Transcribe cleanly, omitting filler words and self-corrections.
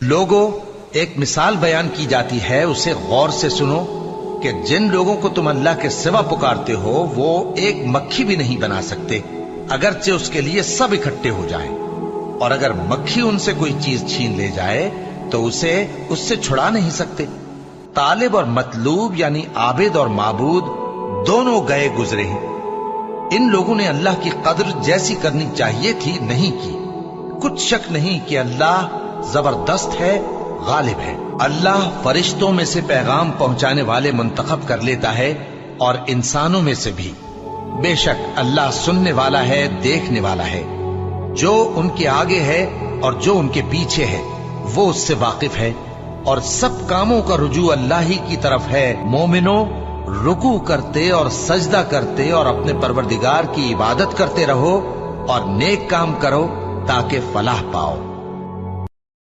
लोगों, एक मिसाल बयान की जाती है, उसे गौर से सुनो कि जिन लोगों को तुम अल्लाह के सिवा पुकारते हो वो एक मक्खी भी नहीं बना सकते, अगरचे उसके लिए सब इकट्ठे हो जाएं। और अगर मक्खी उनसे कोई चीज छीन ले जाए तो उसे उससे छुड़ा नहीं सकते। तालिब और मतलूब यानी आबिद और माबूद दोनों गए गुजरे हैं। इन लोगों ने अल्लाह की कद्र जैसी करनी चाहिए थी नहीं की। कुछ शक नहीं कि अल्लाह जबरदस्त है, गालिब है। अल्लाह फरिश्तों में से पैगाम पहुंचाने वाले मुंतखब कर लेता है और इंसानों में से भी। बेशक अल्लाह सुनने वाला है, देखने वाला है। जो उनके आगे है और जो उनके पीछे है वो उससे वाकिफ है। और सब कामों का रुजू अल्लाह ही की तरफ है। मोमिनो, रुकू करते और सजदा करते और अपने परवरदिगार की इबादत करते रहो और नेक काम करो ताकि फलाह पाओ।